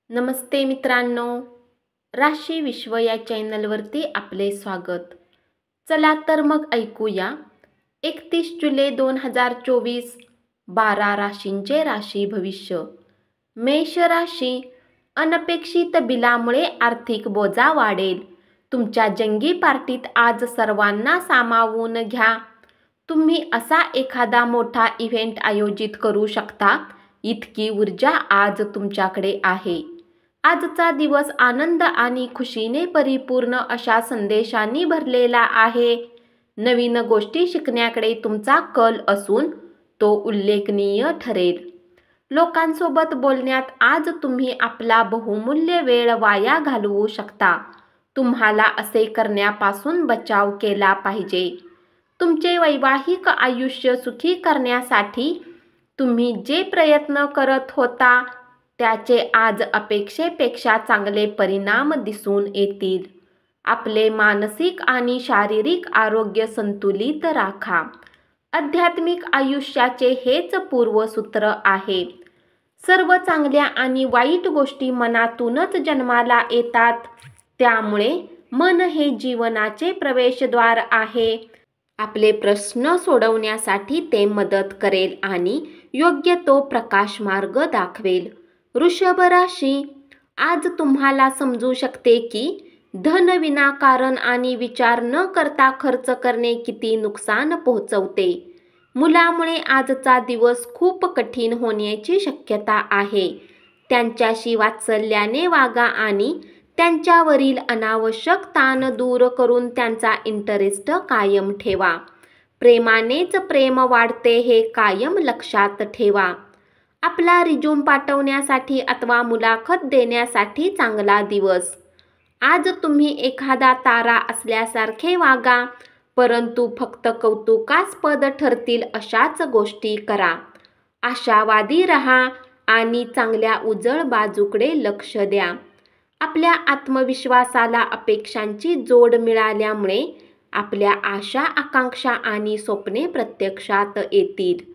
नमस्ते मित्रांनो, राशी विश्व या चॅनलवरती आपले स्वागत. चला तर मग ऐकूया 31 जुलै 2024 12 राशींचे राशी भविष्य. मेष राशी, अनपेक्षित बिलामुळे आर्थिक बोजा वाढेल. तुमच्या जंगी पार्टीत आज सर्वांना सामावून घ्या. तुम्ही असा एखादा मोठा इव्हेंट आयोजित करू शकता इतकी ऊर्जा आज तुमच्याकडे आहे. आजचा दिवस आनंद आणि खुशीने परिपूर्ण अशा संदेशांनी भरलेला आहे. नवीन गोष्टी शिकण्याकडे तुमचा कल असून तो उल्लेखनीय ठरेल. लोकांसोबत बोलण्यात आज तुम्ही आपला बहुमूल्य वेळ वाया घालवू शकता. तुम्हाला असे करण्यापासून बचाव केला पाहिजे. तुमचे वैवाहिक आयुष्य सुखी करण्यासाठी तुम्ही जे प्रयत्न करत होता त्याचे आज अपेक्षेपेक्षा चांगले परिणाम दिसून येतील. आपले मानसिक आणि शारीरिक आरोग्य संतुलित राखा. आध्यात्मिक आयुष्याचे हेच पूर्वसूत्र आहे. सर्व चांगल्या आणि वाईट गोष्टी मनातूनच जन्माला येतात. त्यामुळे मन हे जीवनाचे प्रवेशद्वार आहे. आपले प्रश्न सोडवण्यासाठी ते मदत करेल आणि योग्य तो प्रकाशमार्ग दाखवेल. वृषभ राशी, आज तुम्हाला समजू शकते की धन विनाकारण आणि विचार न करता खर्च करणे किती नुकसान पोहोचवते. मुलामुळे आजचा दिवस खूप कठीण होण्याची शक्यता आहे. त्यांच्याशी वात्सल्याने वागा आणि त्यांच्यावरील अनावश्यक ताण दूर करून त्यांचा इंटरेस्ट कायम ठेवा. प्रेमानेच प्रेम वाढते हे कायम लक्षात ठेवा. आपला रिझ्यूम पाठवण्यासाठी अथवा मुलाखत देण्यासाठी चांगला दिवस. आज तुम्ही एखादा तारा असल्यासारखे वागा, परंतु फक्त कौतुकास्पद ठरतील अशाच गोष्टी करा. आशावादी रहा आणि चांगल्या उजळ बाजूकडे लक्ष द्या. आपल्या आत्मविश्वासाला अपेक्षांची जोड मिळाल्यामुळे आपल्या आशा, आकांक्षा आणि स्वप्ने प्रत्यक्षात येतील.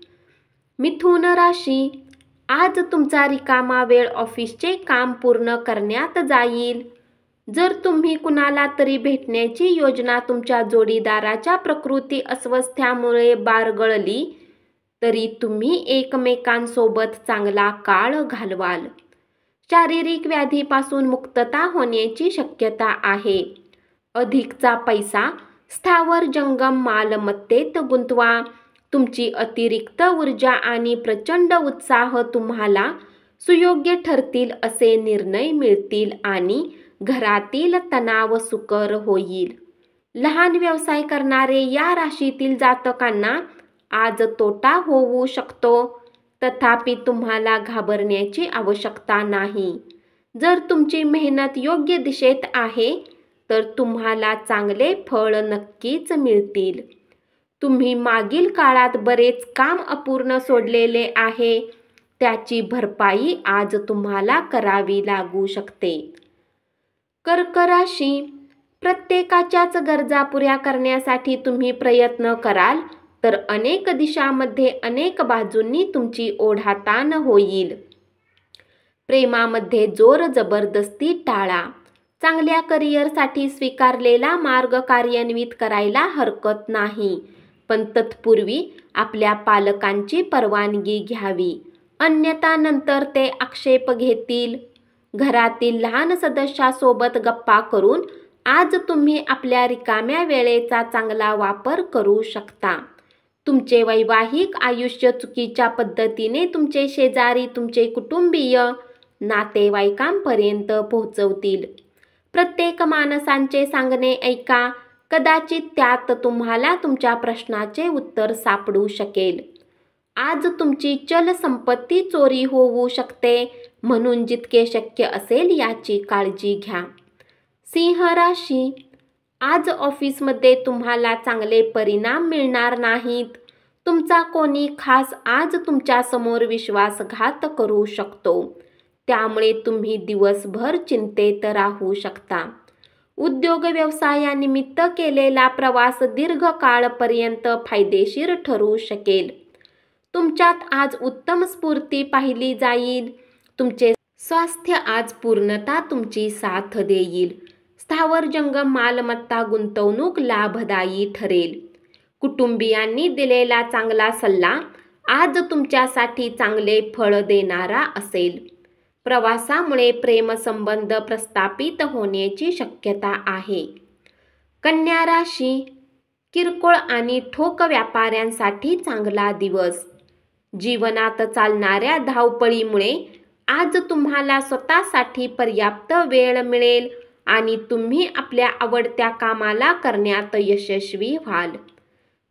मिथुन राशी, आज तुमचा रिकामा वेळ ऑफिसचे काम पूर्ण करण्यात जाईल. जर तुम्ही कुणाला तरी भेटण्याची योजना तुमच्या जोडीदाराच्या प्रकृती अस्वस्थ्यामुळे बारगळली तरी तुम्ही एकमेकांसोबत चांगला काळ घालवाल. शारीरिक व्याधीपासून मुक्तता होण्याची शक्यता आहे. अधिकचा पैसा स्थावर जंगम मालमत्तेत गुंतवा. तुमची अतिरिक्त ऊर्जा आणि प्रचंड उत्साह तुम्हाला सुयोग्य ठरतील असे निर्णय मिळतील आणि घरातील तणाव सुकर होईल. लहान व्यवसाय करणारे या राशीतील जातकांना आज तोटा होऊ शकतो. तथापि तुम्हाला घाबरण्याची आवश्यकता नाही. जर तुमची मेहनत योग्य दिशेत आहे तर तुम्हाला चांगले फळ नक्कीच मिळतील. तुम्ही मागील काळात बरेच काम अपूर्ण सोडलेले आहे, त्याची भरपाई आज तुम्हाला करावी लागू शकते. कर्क राशी, प्रत्येकाच्याच गरजा पुऱ्या करण्यासाठी तुम्ही प्रयत्न कराल तर अनेक दिशांमध्ये अनेक बाजूंनी तुमची ओढाताण होईल. प्रेमामध्ये जोर जबरदस्ती टाळा. चांगल्या करिअरसाठी स्वीकारलेला मार्ग कार्यान्वित करायला हरकत नाही, पण तत्पूर्वी आपल्या पालकांची परवानगी घ्यावी, अन्यथा नंतर ते आक्षेप घेतील. घरातील लहान सदस्यासोबत गप्पा करून आज तुम्ही आपल्या रिकाम्या वेळेचा चांगला वापर करू शकता. तुमचे वैवाहिक आयुष्य चुकीच्या पद्धतीने तुमचे शेजारी, तुमचे कुटुंबीय नातेवाईकांपर्यंत पोहोचवतील. प्रत्येक माणसांचे सांगणे ऐका, कदाचित त्यात तुम्हाला तुमच्या प्रश्नाचे उत्तर सापडू शकेल. आज तुमची चल संपत्ती चोरी होऊ शकते, म्हणून जितके शक्य असेल याची काळजी घ्या. सिंह राशी, आज ऑफिसमध्ये तुम्हाला चांगले परिणाम मिळणार नाहीत. तुमचा कोणी खास आज तुमच्या समोर विश्वासघात करू शकतो, त्यामुळे तुम्ही दिवसभर चिंतेत राहू शकता. उद्योग व्यवसायानिमित्त केलेला प्रवास दीर्घकाळपर्यंत फायदेशीर ठरू शकेल. तुमच्यात आज उत्तम स्फूर्ती पाहिली जाईल. तुमचे स्वास्थ्य आज पूर्णतः तुमची साथ देईल. स्थावर जंगम मालमत्ता गुंतवणूक लाभदायी ठरेल. कुटुंबियांनी दिलेला चांगला सल्ला आज तुमच्यासाठी चांगले फळ देणारा असेल. प्रवासामुळे प्रेमसंबंध प्रस्थापित होण्याची शक्यता आहे. कन्या राशी, किरकोळ आणि ठोक व्यापाऱ्यांसाठी चांगला दिवस. जीवनात चालणाऱ्या धावपळीमुळे आज तुम्हाला स्वतःसाठी पर्याप्त वेळ मिळेल आणि तुम्ही आपल्या आवडत्या कामाला करण्यात यशस्वी व्हाल.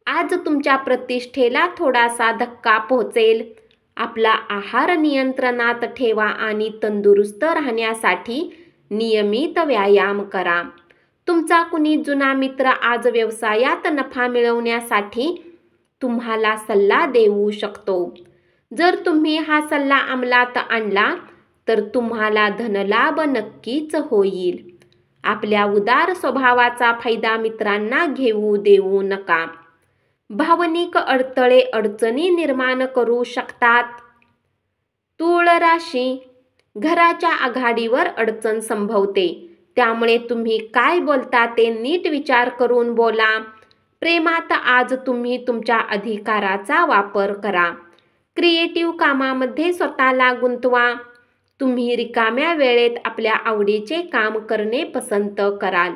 आज तुमच्या प्रतिष्ठेला थोडासा धक्का पोहोचेल. आपला आहार नियंत्रणात ठेवा आणि तंदुरुस्त राहण्यासाठी नियमित व्यायाम करा. तुमचा कुणी जुना मित्र आज व्यवसायात नफा मिळवण्यासाठी तुम्हाला सल्ला देऊ शकतो. जर तुम्ही हा सल्ला अंमलात आणला तर तुम्हाला धनलाभ नक्कीच होईल. आपल्या उदार स्वभावाचा फायदा मित्रांना घेऊ देऊ नका. भावनिक अडथळे अडचणी निर्माण करू शकतात. तूळ राशी, घराच्या आघाडीवर अडचण संभवते, त्यामुळे तुम्ही काय बोलता ते नीट विचार करून बोला. प्रेमात आज तुम्ही तुमच्या अधिकाराचा वापर करा. क्रिएटिव्ह कामामध्ये स्वतःला गुंतवा. तुम्ही रिकाम्या वेळेत आपल्या आवडीचे काम करणे पसंत कराल.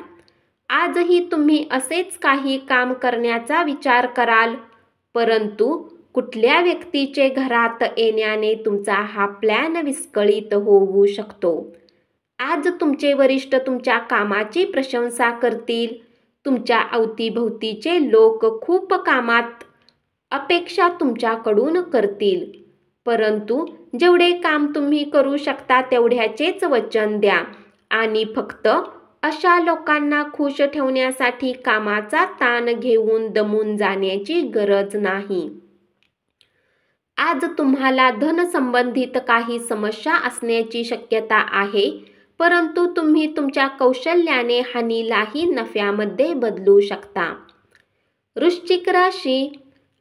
आजही तुम्ही असेच काही काम करण्याचा विचार कराल, परंतु कुठल्या व्यक्तीचे घरात येण्याने तुमचा हा प्लॅन विस्कळीत होऊ शकतो. आज तुमचे वरिष्ठ तुमच्या कामाची प्रशंसा करतील. तुमच्या अवतीभोवतीचे लोक खूप कामात अपेक्षा तुमच्याकडून करतील, परंतु जेवढे काम तुम्ही करू शकता तेवढ्याचेच वचन द्या आणि फक्त अशा लोकांना खुश ठेवण्यासाठी कामाचा ताण घेऊन दमून जाण्याची गरज नाही. आज तुम्हाला धनसंबंधित काही समस्या असण्याची शक्यता आहे, परंतु तुम्ही तुमच्या कौशल्याने हानीलाही नफ्यामध्ये बदलू शकता. वृश्चिक राशी,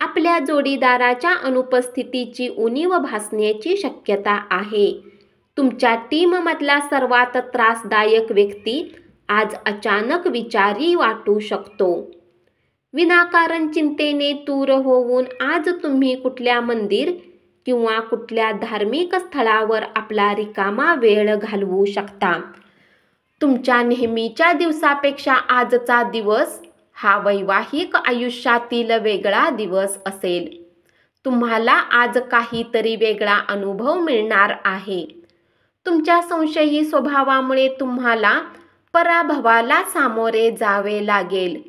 आपल्या जोडीदाराच्या अनुपस्थितीची उणीव भासण्याची शक्यता आहे. तुमच्या टीममधला सर्वात त्रासदायक व्यक्ती आज अचानक विचारी वाटू शकतो. विनाकारण चिंतेने तूर होऊन आज तुम्ही कुठल्या मंदिर किंवा कुठल्या धार्मिक स्थळावर आपला रिकामा वेळ घालवू शकता. तुमच्या नेहमीच्या दिवसापेक्षा आजचा दिवस हा वैवाहिक आयुष्यातील वेगळा दिवस असेल. तुम्हाला आज काहीतरी वेगळा अनुभव मिळणार आहे. तुमच्या संशयी स्वभावामुळे तुम्हाला पराभवाला सामोरे जावे लागेल.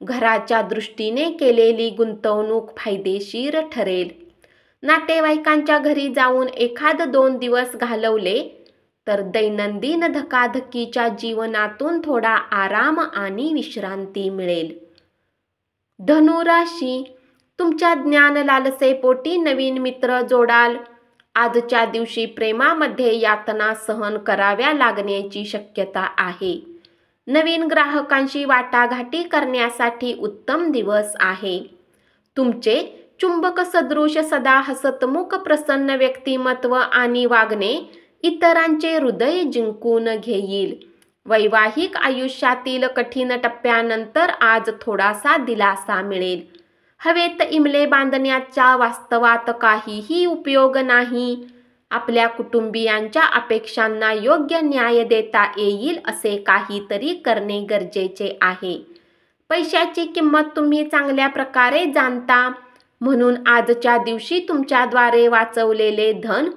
घराच्या दृष्टीने केलेली गुंतवणूक फायदेशीर ठरेल. नातेवाईकांच्या घरी जाऊन 1-2 दिवस घालवले तर दैनंदिन धकाधकीच्या जीवनातून थोडा आराम आणि विश्रांती मिळेल. धनु राशी, तुमच्या ज्ञान लालसेपोटी नवीन मित्र जोडाल. आजच्या दिवशी प्रेमामध्ये यातना सहन कराव्या लागण्याची शक्यता आहे. नवीन ग्राहकांशी वाटाघाटी करण्यासाठी उत्तम दिवस आहे. तुमचे चुंबक सदृश सदा हसतमुख प्रसन्न व्यक्तिमत्व आणि वागणे इतरांचे हृदय जिंकून घेईल. वैवाहिक आयुष्यातील कठीण टप्प्यानंतर आज थोडासा दिलासा मिळेल. हवेत इमले बांधण्याचा वास्तवात काहीही उपयोग नाही. आपल्या कुटुंबियांच्या अपेक्षांना योग्य न्याय देता येईल असे काहीतरी करणे गरजेचे आहे. पैशाची किंमत तुम्ही चांगल्या प्रकारे जाणता, म्हणून आजच्या दिवशी तुमच्याद्वारे वाचवलेले धन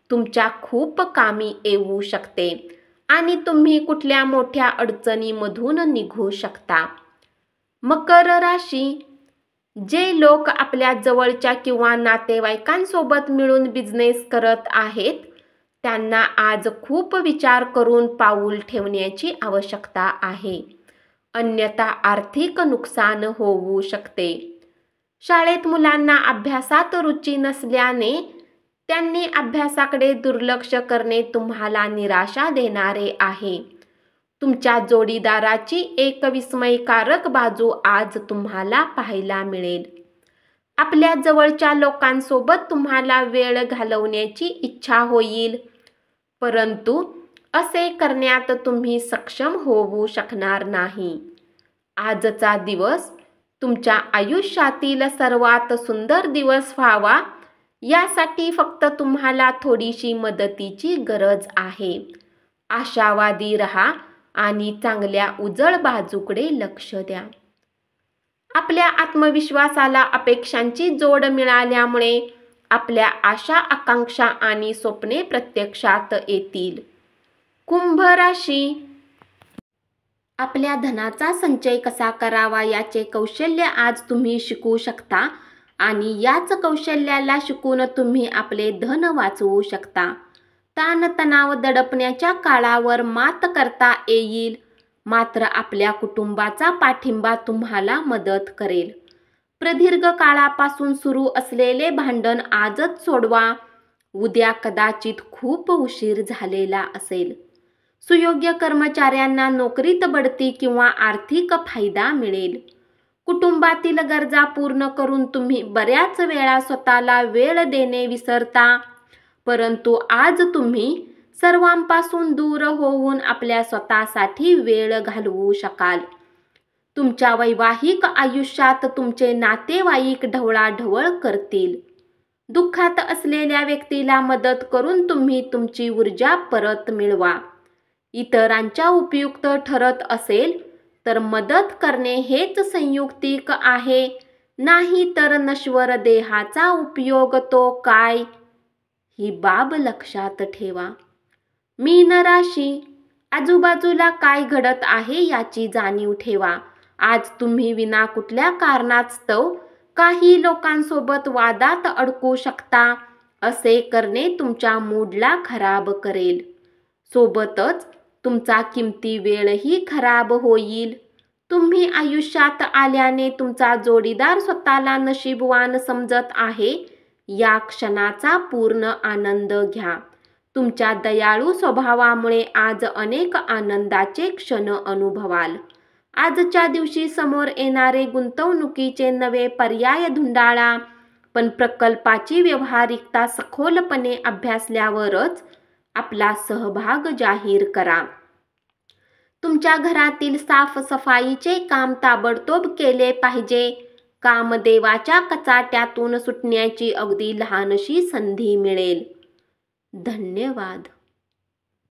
तुमच्या खूप कामी येऊ शकते आणि तुम्ही कुठल्या मोठ्या अडचणीमधून निघू शकता. मकर राशी, जे लोक आपल्या जवळच्या किंवा नातेवाईकांसोबत मिळून बिझनेस करत आहेत त्यांना आज खूप विचार करून पाऊल ठेवण्याची आवश्यकता आहे, अन्यथा आर्थिक नुकसान होऊ शकते. शाळेत मुलांना अभ्यासात रुची नसल्याने त्यांनी अभ्यासाकडे दुर्लक्ष करणे तुम्हाला निराशा देणारे आहे. तुमच्या जोडीदाराची एक विस्मयकारक बाजू आज तुम्हाला पाहायला मिळेल. आपल्या जवळच्या लोकांसोबत तुम्हाला वेळ घालवण्याची इच्छा होईल. परंतु असे करण्यात तुम्ही सक्षम होऊ शकणार नाही. आजचा दिवस तुमच्या आयुष्यातील सर्वात सुंदर दिवस व्हावा यासाठी फक्त तुम्हाला थोडीशी मदतीची गरज आहे. आशावादी रहा आणि चांगल्या उजळ बाजूकडे लक्ष द्या. आपल्या आत्मविश्वासाला अपेक्षांची जोड मिळाल्यामुळे आपल्या आशा, आकांक्षा आणि स्वप्ने प्रत्यक्षात येतील. कुंभ राशी. आपल्या धनाचा संचय कसा करावा याचे कौशल्य आज तुम्ही शिकू शकता आणि याच कौशल्याला शिकून तुम्ही आपले धन वाचवू शकता. ताणतणाव दडपण्याच्या काळावर मात करता येईल. मात्र आपल्या कुटुंबाचा पाठिंबा तुम्हाला मदत करेल. प्रदीर्घ काळापासून सुरू असलेले भांडण आजच सोडवा. उद्या कदाचित खूप उशीर झालेला असेल. सुयोग्य कर्मचाऱ्यांना नोकरीत बढती किंवा आर्थिक फायदा मिळेल. कुटुंबातील गरजा पूर्ण करून तुम्ही बऱ्याच वेळा स्वतःला वेळ देणे विसरता. परंतु आज तुम्ही सर्वांपासून दूर होऊन आपल्या स्वतःसाठी वेळ घालवू शकाल. तुमच्या वैवाहिक आयुष्यात तुमचे नातेवाईक ढवळाढवळ करतील. दुःखात असलेल्या व्यक्तीला मदत करून तुम्ही तुमची ऊर्जा परत मिळवा. इतरांच्या उपयुक्त ठरत असेल तर मदत करणे हेच संयुक्तिक आहे, नाही तर नश्वर देहाचा उपयोग तो काय, ही बाब लक्षात ठेवा. मीन राशी. आजूबाजूला काय घडत आहे याची जाणीव ठेवा. आज तुम्ही विना कुठल्या कारणास्तव काही लोकांसोबत वादात अडकू शकता. असे करणे तुमच्या मूडला खराब करेल. सोबतच तुमचा किमती वेळही खराब होईल. तुम्ही आयुष्यात आल्याने तुमचा जोडीदार स्वतःला नशीबवान समजत आहे. या क्षणाचा पूर्ण आनंद घ्या. तुमच्या दयाळू स्वभावामुळे आज अनेक आनंदाचे क्षण अनुभवाल. आजच्या दिवशी समोर येणारे गुंतवणुकीचे नवे पर्याय धुंडाळा, पण प्रकल्पाची व्यावहारिकता सखोलपणे अभ्यासल्यावरच आपला सहभाग जाहीर करा. तुमच्या घरातील साफसफाईचे काम ताबडतोब केले पाहिजे. कामदेवाच्या कचाट्यातून सुटण्याची अगदी लहानशी संधी मिळेल. धन्यवाद.